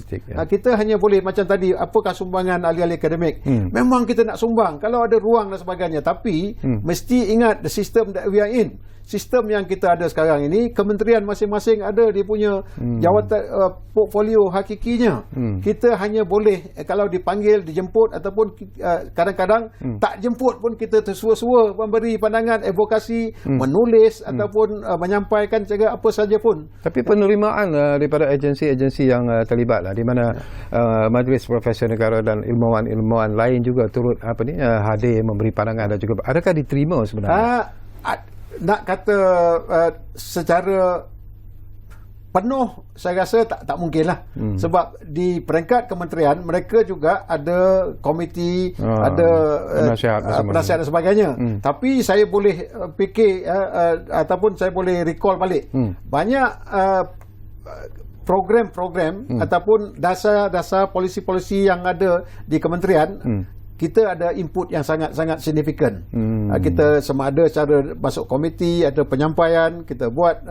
Kita hanya boleh macam tadi, apakah sumbangan ahli-ahli akademik? Memang kita nak sumbang kalau ada ruang dan sebagainya, tapi mesti ingat the system that we are in. Sistem yang kita ada sekarang ini, kementerian masing-masing ada dia punya jawatan, portfolio hakikinya. Kita hanya boleh kalau dipanggil, dijemput, ataupun kadang-kadang tak jemput pun kita tersua-sua memberi pandangan, advokasi, menulis ataupun menyampaikan cara apa saja pun. Tapi penerimaan daripada agensi-agensi yang terlibat, di mana Majlis Profesor Negara dan ilmuwan-ilmuwan lain juga turut hadir memberi pandangan dan juga, adakah diterima sebenarnya? Nak kata secara penuh, saya rasa tak mungkin lah. Sebab di peringkat kementerian, mereka juga ada komiti, ada penasihat dan sebagainya. Tapi saya boleh fikir ataupun saya boleh recall balik, banyak program-program ataupun dasar-dasar polisi-polisi yang ada di kementerian, kita ada input yang sangat-sangat signifikan. Kita sama ada cara masuk komiti, ada penyampaian, kita buat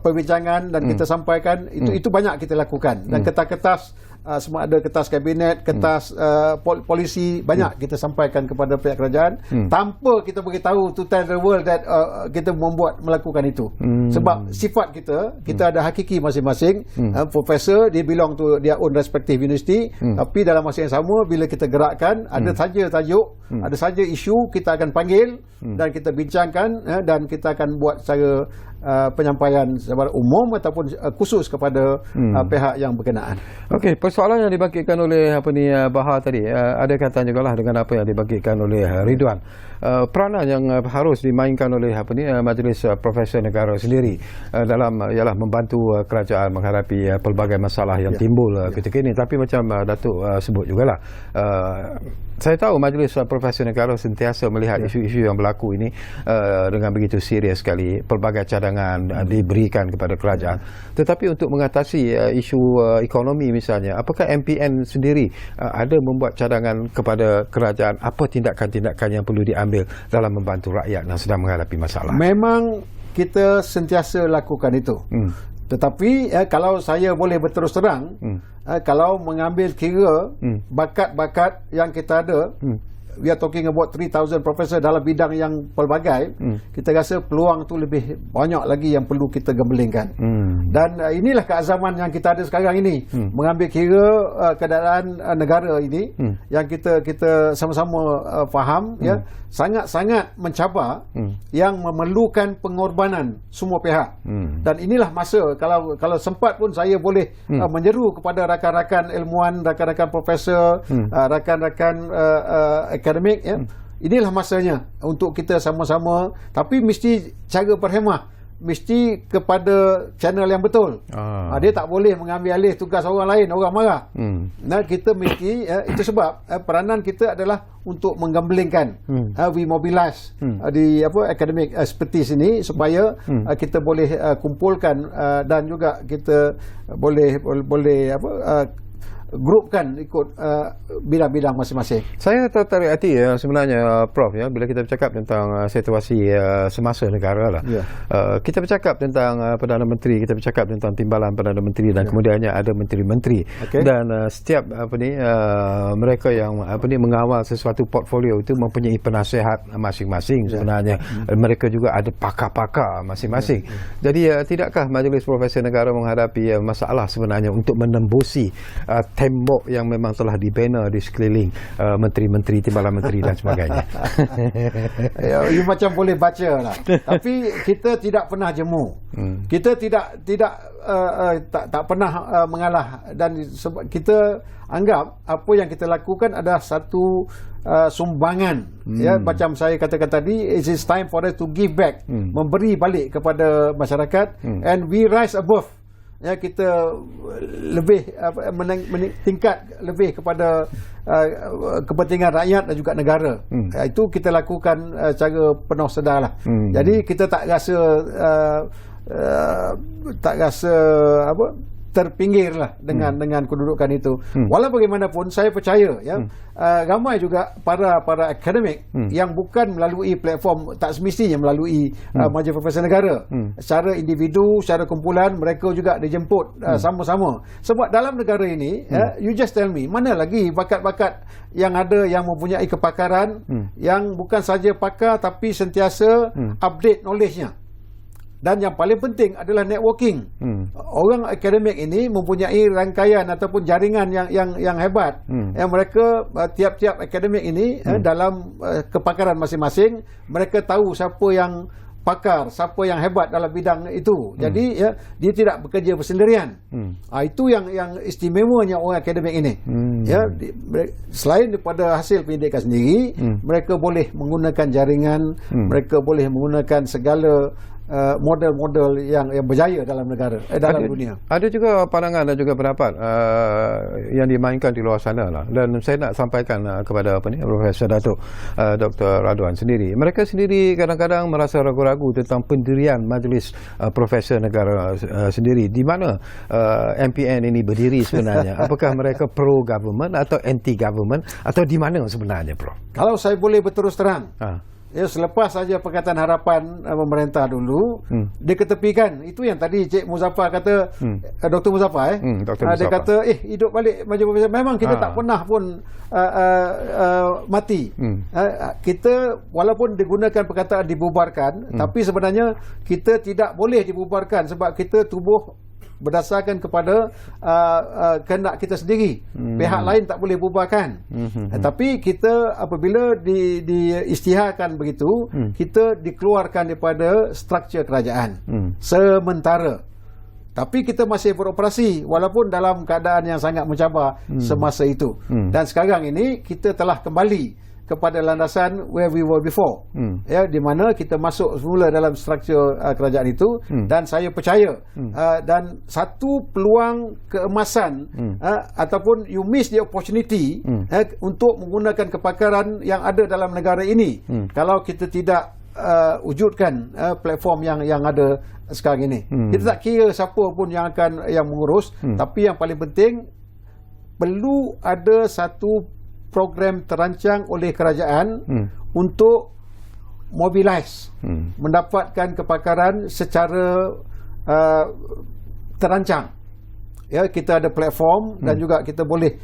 perbincangan dan kita sampaikan, itu banyak kita lakukan. Dan kertas-kertas semua ada kertas kabinet, kertas polisi, banyak kita sampaikan kepada pihak kerajaan tanpa kita beritahu to tell the world that kita melakukan itu. Sebab sifat kita ada hakiki masing-masing. Profesor, dia belong to their own respective university, tapi dalam masa yang sama bila kita gerakkan, ada saja tajuk, ada saja isu, kita akan panggil dan kita bincangkan, dan kita akan buat secara penyampaian secara umum ataupun khusus kepada pihak yang berkenaan. Okey, persoalan yang dibangkitkan oleh Bahar tadi, ada kaitan jugalah dengan apa yang dibangkitkan oleh Ridwan. Peranan yang harus dimainkan oleh Majlis Profesor Negara sendiri dalam ialah membantu kerajaan menghadapi pelbagai masalah yang timbul ketika ini. Tapi macam Datuk sebut jugalah, saya tahu Majlis Profesor Negara sentiasa melihat isu-isu yang berlaku ini dengan begitu serius sekali. Pelbagai cadangan diberikan kepada kerajaan. Tetapi untuk mengatasi isu ekonomi misalnya, apakah MPN sendiri ada membuat cadangan kepada kerajaan apa tindakan-tindakan yang perlu diambil dalam membantu rakyat yang sedang menghadapi masalah? Memang kita sentiasa lakukan itu. Tetapi kalau saya boleh berterus terang, kalau mengambil kira bakat-bakat yang kita ada, we are talking about 3,000 profesor dalam bidang yang pelbagai, kita rasa peluang tu lebih banyak lagi yang perlu kita gembelingkan. Dan inilah keazaman yang kita ada sekarang ini, mengambil kira keadaan negara ini yang kita sama-sama faham, sangat-sangat mencabar, yang memerlukan pengorbanan semua pihak. Dan inilah masa, kalau sempat pun saya boleh menyeru kepada rakan-rakan ilmuwan, rakan-rakan profesor, rakan-rakan akademik, inilah masanya untuk kita sama-sama, tapi mesti cara berhemah, mesti kepada channel yang betul. Dia tak boleh mengambil alih tugas orang lain, orang marah. Nah, kita mesti, itu sebab peranan kita adalah untuk menggembelingkan, we mobilize di academic expertise ini supaya kita boleh kumpulkan dan juga kita boleh grupkan ikut bidang-bidang masing-masing. Saya tertarik hati sebenarnya Prof, bila kita bercakap tentang situasi semasa negara lah. Kita bercakap tentang Perdana Menteri, kita bercakap tentang timbalan Perdana Menteri dan kemudiannya ada menteri-menteri. Dan setiap mereka yang mengawal sesuatu portfolio itu mempunyai penasihat masing-masing sebenarnya. Mereka juga ada pakar-pakar masing-masing. Jadi tidakkah Majlis Profesor Negara menghadapi masalah sebenarnya untuk menembusi tembok yang memang telah dibina di sekeliling menteri-menteri, timbalan menteri dan sebagainya? You macam boleh baca lah. Tapi kita tidak pernah jemu. Kita tak pernah mengalah, dan kita anggap apa yang kita lakukan adalah satu sumbangan. Macam saya katakan tadi, it is time for us to give back, memberi balik kepada masyarakat, and we rise above. Kita lebih tingkat lebih kepada kepentingan rakyat dan juga negara. Itu kita lakukan secara penuh sedar lah. Jadi kita tak rasa terpinggir lah dengan kedudukan itu. Walau bagaimanapun saya percaya ramai juga para akademik yang bukan melalui platform, tak semestinya melalui Majlis Profesor Negara, secara individu, secara kumpulan, mereka juga dijemput sama-sama. Sebab dalam negara ini, you just tell me, mana lagi bakat-bakat yang ada yang mempunyai kepakaran, yang bukan saja pakar tapi sentiasa update knowledge-nya. Dan yang paling penting adalah networking. Orang akademik ini mempunyai rangkaian ataupun jaringan yang hebat. Yang mereka tiap-tiap akademik ini dalam kepakaran masing-masing, mereka tahu siapa yang pakar, siapa yang hebat dalam bidang itu. Jadi dia tidak bekerja bersendirian. Itu yang istimewanya orang akademik ini. Selain daripada hasil pendidikan sendiri, mereka boleh menggunakan jaringan, mereka boleh menggunakan segala model-model yang berjaya dalam negara, dalam dunia. Ada juga pandangan dan juga pendapat yang dimainkan di luar sana lah. Dan saya nak sampaikan kepada Profesor Datuk Dr. Radwan sendiri. Mereka sendiri kadang-kadang merasa ragu-ragu tentang pendirian Majlis Profesor Negara sendiri. Di mana MPN ini berdiri sebenarnya? Apakah mereka pro-government atau anti-government, atau di mana sebenarnya, Prof? Kalau saya boleh berterus terang, selepas saja Pakatan Harapan pemerintah dulu diketepikan. Itu yang tadi Cik Muzaffar kata, Dr. Muzaffar dia kata hidup balik maju profesional. Memang kita tak pernah pun mati. Kita walaupun digunakan perkataan dibubarkan, tapi sebenarnya kita tidak boleh dibubarkan sebab kita tubuh berdasarkan kepada kehendak kita sendiri. Pihak lain tak boleh bubarkan. Tapi kita apabila diisytiharkan begitu, kita dikeluarkan daripada struktur kerajaan sementara. Tapi kita masih beroperasi walaupun dalam keadaan yang sangat mencabar semasa itu. Dan sekarang ini kita telah kembali kepada landasan where we were before, di mana kita masuk semula dalam struktur kerajaan itu, dan saya percaya dan satu peluang keemasan ataupun you miss the opportunity untuk menggunakan kepakaran yang ada dalam negara ini kalau kita tidak wujudkan platform yang ada sekarang ini. Kita tak kira siapa pun yang mengurus, tapi yang paling penting perlu ada satu program terancang oleh kerajaan untuk mobilize, mendapatkan kepakaran secara terancang. Kita ada platform dan juga kita boleh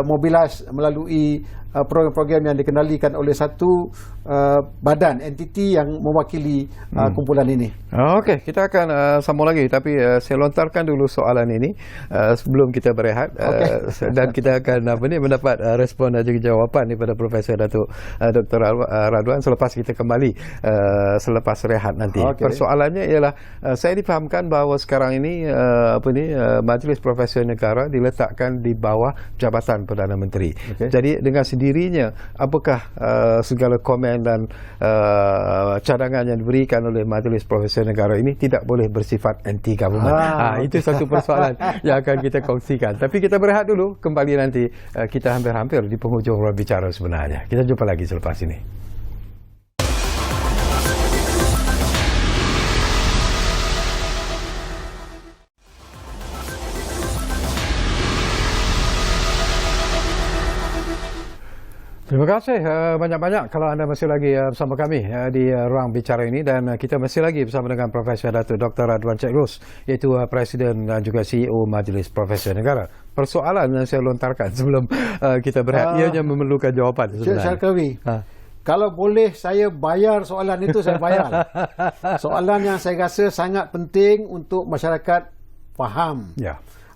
mobilize melalui program-program yang dikendalikan oleh satu badan, entiti yang mewakili kumpulan ini. Okey, kita akan sambung lagi, tapi saya lontarkan dulu soalan ini sebelum kita berehat, dan kita akan mendapat respon dan juga jawapan daripada Profesor Datuk Dr. Radwan selepas kita kembali selepas rehat nanti. Persoalannya ialah saya difahamkan bahawa sekarang ini Majlis Profesor Negara diletakkan di bawah Jabatan Perdana Menteri. Jadi dengan sendirinya, apakah segala komen dan cadangan yang diberikan oleh Majlis Profesor Negara ini tidak boleh bersifat anti-government? Itu satu persoalan yang akan kita kongsikan. Tapi kita berehat dulu, kembali nanti kita hampir-hampir di penghujung ruang bicara sebenarnya. Kita jumpa lagi selepas ini. Terima kasih banyak-banyak kalau anda masih lagi bersama kami di ruang bicara ini, dan kita masih lagi bersama dengan Profesor Datuk Dr. Radwan Cik Ros, iaitu Presiden dan juga CEO Majlis Profesor Negara. Persoalan yang saya lontarkan sebelum kita berehat, ianya memerlukan jawapan sebenarnya. Cik Syarkawi, kalau boleh saya bayar soalan itu, saya bayar. Soalan yang saya rasa sangat penting untuk masyarakat faham.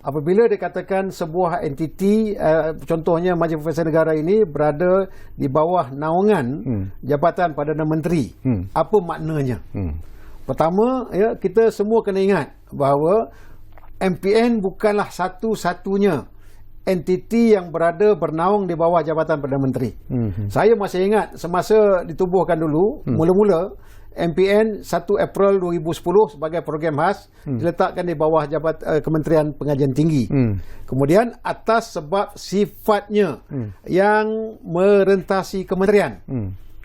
Apabila dikatakan sebuah entiti, contohnya Majlis Profesor Negara ini berada di bawah naungan Jabatan Perdana Menteri, apa maknanya? Pertama, kita semua kena ingat bahawa MPN bukanlah satu-satunya entiti yang bernaung di bawah Jabatan Perdana Menteri. Saya masih ingat semasa ditubuhkan dulu, mula-mula MPN 1 April 2010 sebagai program khas diletakkan di bawah Kementerian Pengajian Tinggi. Kemudian atas sebab sifatnya yang merentasi kementerian.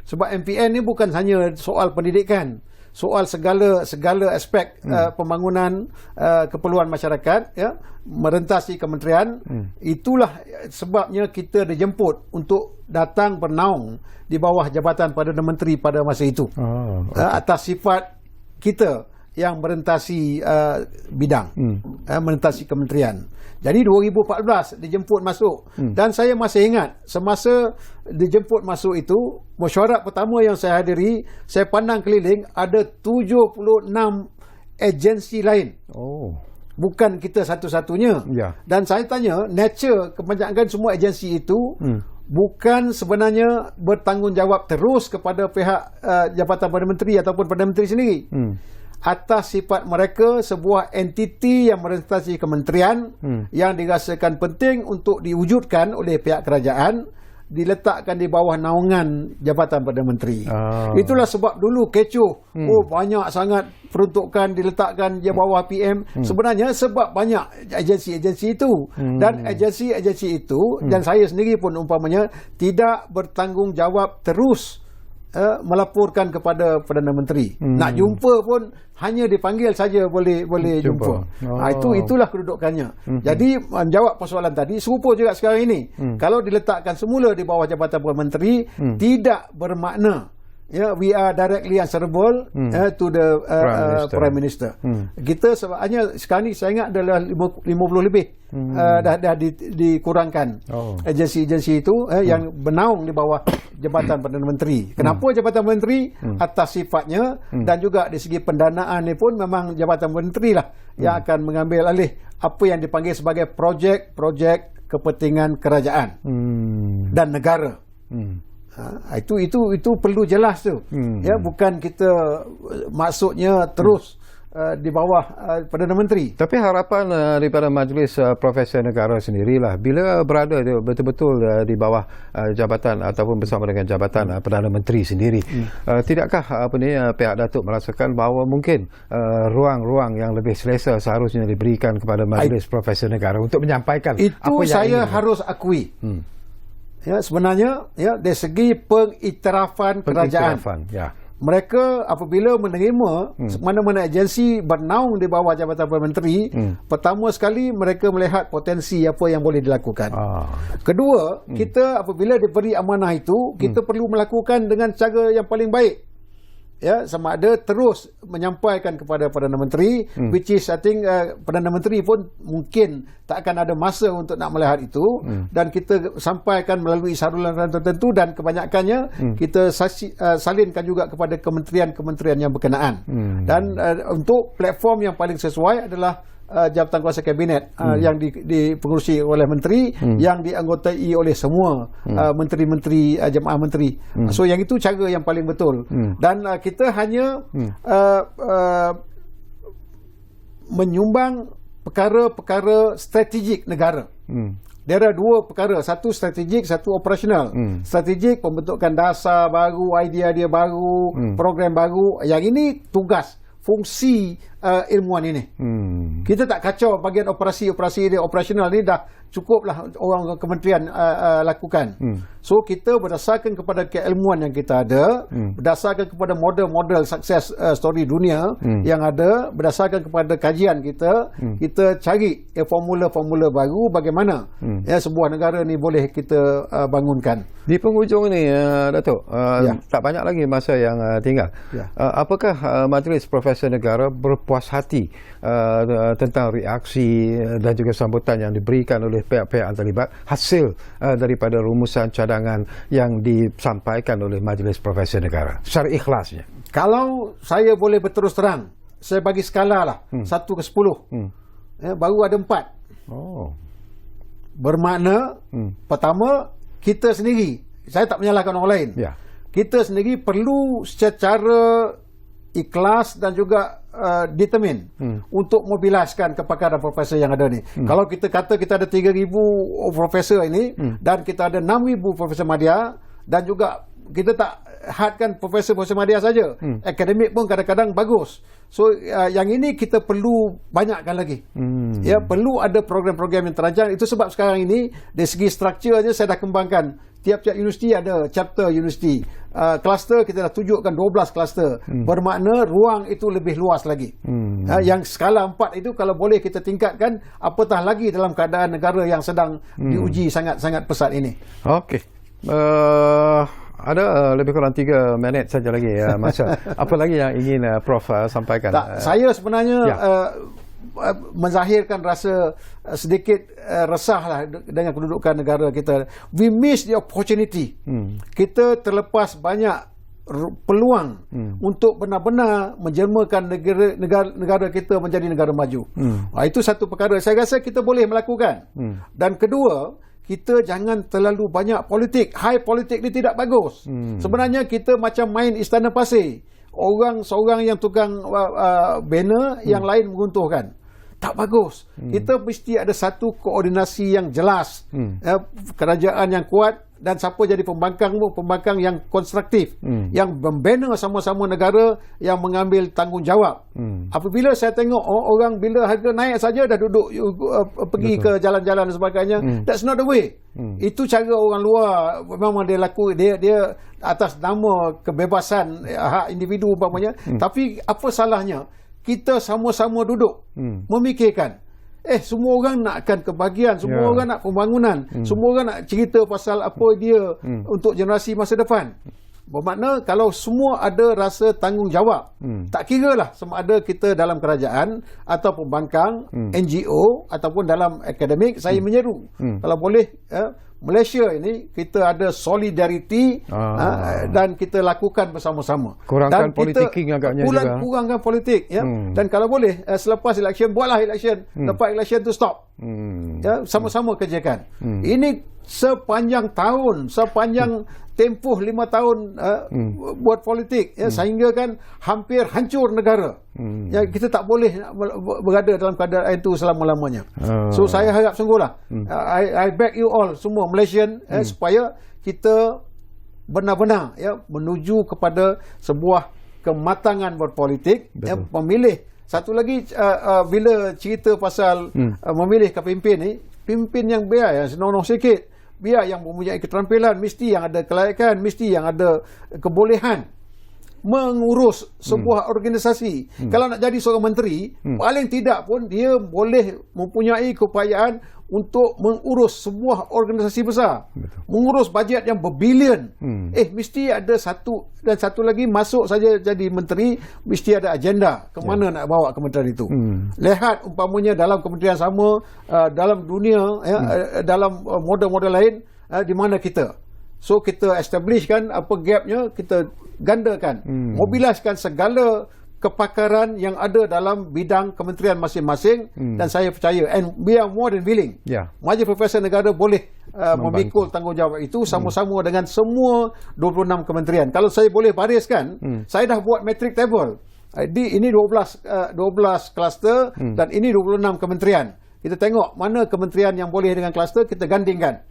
Sebab MPN ni bukan hanya soal pendidikan, soal segala aspek pembangunan keperluan masyarakat, merentasi kementerian. Itulah sebabnya kita dijemput untuk datang bernaung di bawah Jabatan Perdana Menteri pada masa itu, atas sifat kita yang merentasi bidang, merentasi kementerian. Jadi 2014 dijemput masuk, dan saya masih ingat semasa dijemput masuk itu, mesyuarat pertama yang saya hadiri, saya pandang keliling ada 76 agensi lain. Bukan kita satu-satunya. Dan saya tanya, nature kebanyakan semua agensi itu bukan sebenarnya bertanggungjawab terus kepada pihak Jabatan Perdana Menteri ataupun Perdana Menteri sendiri. Atas sifat mereka sebuah entiti yang merentasi kementerian yang dirasakan penting untuk diwujudkan oleh pihak kerajaan, diletakkan di bawah naungan Jabatan Perdana Menteri. Itulah sebab dulu kecoh, banyak sangat peruntukan diletakkan di bawah PM. Sebenarnya sebab banyak agensi-agensi itu, dan agensi-agensi itu dan saya sendiri pun umpamanya tidak bertanggungjawab terus melaporkan kepada Perdana Menteri. Nak jumpa pun hanya dipanggil saja boleh jumpa. Itulah kedudukannya. Jadi menjawab persoalan tadi, serupa juga sekarang ini. Kalau diletakkan semula di bawah Jabatan Perdana Menteri, tidak bermakna we are directly answerable to the Prime Minister. Kita sebenarnya sekarang ni saya ingat adalah 50 lebih dah dikurangkan agensi-agensi itu yang bernaung di bawah Jabatan Perdana Menteri. Kenapa Jabatan Menteri? Atas sifatnya dan juga dari segi pendanaan ni pun memang Jabatan Menteri lah yang akan mengambil alih apa yang dipanggil sebagai projek-projek kepentingan kerajaan dan negara. Itu perlu jelas tu. Ya, bukan kita maksudnya terus di bawah Perdana Menteri. Tapi harapan daripada Majlis Profesor Negara sendirilah bila berada betul-betul di bawah jabatan ataupun bersama dengan jabatan Perdana Menteri sendiri. Tidakkah pihak Datuk merasakan bahawa mungkin ruang-ruang yang lebih selesa seharusnya diberikan kepada Majlis Profesor Negara untuk menyampaikan itu apa yang saya harus akui. Ya, sebenarnya dari segi pengiktirafan kerajaan. Ya. Mereka apabila menerima mana-mana agensi bernaung di bawah Jabatan Perdana Menteri, pertama sekali mereka melihat potensi apa yang boleh dilakukan. Kedua, kita apabila diberi amanah itu, kita perlu melakukan dengan cara yang paling baik. Ya, sama ada terus menyampaikan kepada Perdana Menteri, which is I think Perdana Menteri pun mungkin tak akan ada masa untuk nak melihat itu, dan kita sampaikan melalui saluran tertentu dan kebanyakannya kita salinkan juga kepada kementerian-kementerian yang berkenaan. Dan untuk platform yang paling sesuai adalah Jabatan Kuasa Kabinet yang dipengurusi oleh menteri, yang dianggotai oleh semua menteri-menteri, jemaah menteri. So yang itu cara yang paling betul. Dan kita hanya menyumbang perkara-perkara strategik negara. Dia ada dua perkara, satu strategik, satu operasional. Strategik, pembentukan dasar baru, idea dia baru, program baru. Yang ini tugas, fungsi ilmuwan ini. Kita tak kacau bahagian operasi-operasi dia, operasional ni dah cukuplah orang kementerian lakukan. So kita berdasarkan kepada keilmuan yang kita ada, berdasarkan kepada model-model sukses story dunia yang ada, berdasarkan kepada kajian kita, kita cari formula-formula baru bagaimana sebuah negara ni boleh kita bangunkan. Di penghujung ni Datuk, tak banyak lagi masa yang tinggal. Apakah Majlis Profesor Negara berpuas hati tentang reaksi dan juga sambutan yang diberikan oleh pihak-pihak yang terlibat hasil daripada rumusan cadangan yang disampaikan oleh Majlis Profesor Negara secara ikhlasnya? Kalau saya boleh berterus terang, saya bagi skala lah 1 ke 10, baru ada 4. Bermakna pertama, kita sendiri, saya tak menyalahkan orang lain, kita sendiri perlu secara ikhlas dan juga determine untuk mobiliskan kepakaran profesor yang ada ni. Kalau kita kata kita ada 3,000 profesor ini dan kita ada 6,000 profesor madya, dan juga kita tak hadkan profesor-profesor madya saja, akademik pun kadang-kadang bagus. So yang ini kita perlu banyakkan lagi. Ya, perlu ada program-program yang terancang. Itu sebab sekarang ini dari segi struktur aja saya dah kembangkan. Tiap-tiap universiti ada chapter universiti. Kluster kita dah tunjukkan 12 kluster. Bermakna ruang itu lebih luas lagi. Yang skala 4 itu kalau boleh kita tingkatkan, apatah lagi dalam keadaan negara yang sedang diuji sangat-sangat pesat ini. Okey. Ada lebih kurang 3 minit saja lagi masa. Apa lagi yang ingin Prof sampaikan? Saya sebenarnya menzahirkan rasa sedikit resahlah dengan kedudukan negara kita. We miss the opportunity. Kita terlepas banyak peluang untuk benar-benar menjelmakan negara kita menjadi negara maju. Itu satu perkara saya rasa kita boleh melakukan. Dan kedua, kita jangan terlalu banyak politik. High politik ni tidak bagus. Sebenarnya kita macam main istana pasir. Seorang yang tukang banner, yang lain meruntuhkan. Tak bagus. Kita mesti ada satu koordinasi yang jelas. Kerajaan yang kuat, dan siapa jadi pembangkang yang konstruktif, yang membina sama-sama negara, yang mengambil tanggungjawab. Apabila saya tengok orang bila harga naik saja dah duduk pergi ke jalan-jalan dan sebagainya, that's not the way. Itu cara orang luar memang dia laku, dia atas nama kebebasan hak individu umpamanya. Tapi apa salahnya kita sama-sama duduk memikirkan, semua orang nakkan kebahagiaan, semua orang nak pembangunan, semua orang nak cerita pasal apa dia untuk generasi masa depan. Bermakna kalau semua ada rasa tanggungjawab, tak kira lah sama ada kita dalam kerajaan atau pembangkang, NGO ataupun dalam akademik, saya menyeru kalau boleh Malaysia ini kita ada solidariti dan kita lakukan bersama-sama. Kurangkan politik agaknya juga. Kurangkan politik ya. Dan kalau boleh selepas election buatlah election, lepas election tu stop. Ya, sama-sama kerjakan. Ini sepanjang tahun, sepanjang tempoh 5 tahun buat politik ya, sehingga kan hampir hancur negara. Ya, kita tak boleh berada dalam keadaan itu selama-lamanya. So saya harap sungguhlah I beg you all semua Malaysian supaya kita benar-benar ya menuju kepada sebuah kematangan berpolitik ya, memilih. Satu lagi bila cerita pasal memilih kepemimpin ni, pimpin yang biar yang senonoh sikit, biar yang mempunyai keterampilan, mesti yang ada kelayakan, mesti yang ada kebolehan mengurus sebuah organisasi. Kalau nak jadi seorang menteri, paling tidak pun dia boleh mempunyai keupayaan untuk mengurus sebuah organisasi besar. Betul. Mengurus bajet yang berbilion. Mesti ada satu, dan satu lagi masuk saja jadi menteri, mesti ada agenda ke mana nak bawa kementerian itu. Lihat umpamanya dalam kementerian sama, dalam dunia dalam model-model lain, di mana kita. So kita establishkan apa gapnya, kita gandakan, mobiliskan segala kepakaran yang ada dalam bidang kementerian masing-masing, dan saya percaya and we are more than willing. Majlis Perbesaran Negara boleh memikul tanggungjawab itu sama-sama dengan semua 26 kementerian. Kalau saya boleh bariskan, saya dah buat metric table. Ini 12 kluster dan ini 26 kementerian. Kita tengok mana kementerian yang boleh dengan kluster, kita gandingkan.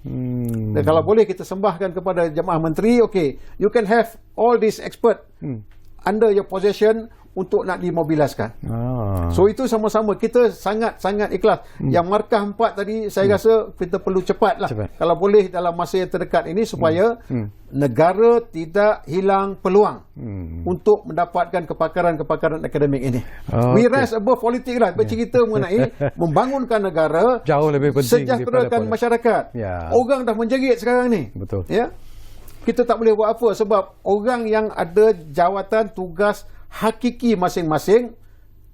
Dan kalau boleh kita sembahkan kepada jemaah menteri, okay, you can have all these expert under your possession untuk nak dimobiliskan. So itu sama-sama kita sangat-sangat ikhlas. Yang markah 4 tadi saya rasa kita perlu cepatlah. Kalau boleh dalam masa yang terdekat ini supaya negara tidak hilang peluang untuk mendapatkan kepakaran-kepakaran akademik ini. We rise above politik lah. Bercerita mengenai membangunkan negara, jauh lebih penting, sejahterakan masyarakat. Orang dah menjerit sekarang ni. Betul. Ya. Kita tak boleh buat apa sebab orang yang ada jawatan tugas hakiki masing-masing,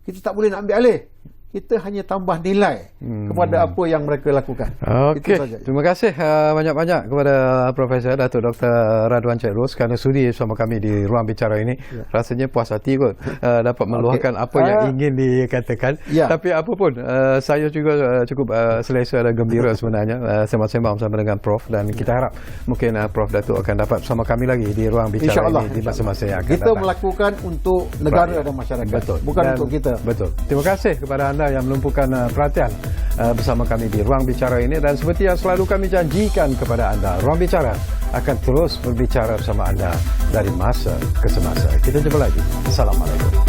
kita tak boleh nak ambil alih. Kita hanya tambah nilai kepada apa yang mereka lakukan. Okey, terima kasih banyak-banyak kepada Profesor Datuk Dr. Radwan Cik Ros kerana sudi bersama kami di ruang bicara ini. Rasanya puas hati kot dapat meluahkan apa yang ingin dikatakan. Tapi apa pun, saya juga cukup selesa dan gembira sebenarnya sembang-sembang bersama dengan Prof, dan kita harap mungkin Prof Datuk akan dapat bersama kami lagi di ruang bicara ini di masa-masa yang akan kita datang. Melakukan untuk negara dan masyarakat. Betul. Bukan untuk kita. Betul. Terima kasih kepada anda yang melumpuhkan perhatian bersama kami di ruang bicara ini, dan seperti yang selalu kami janjikan kepada anda, ruang bicara akan terus berbicara bersama anda dari masa ke semasa. Kita jumpa lagi. Assalamualaikum.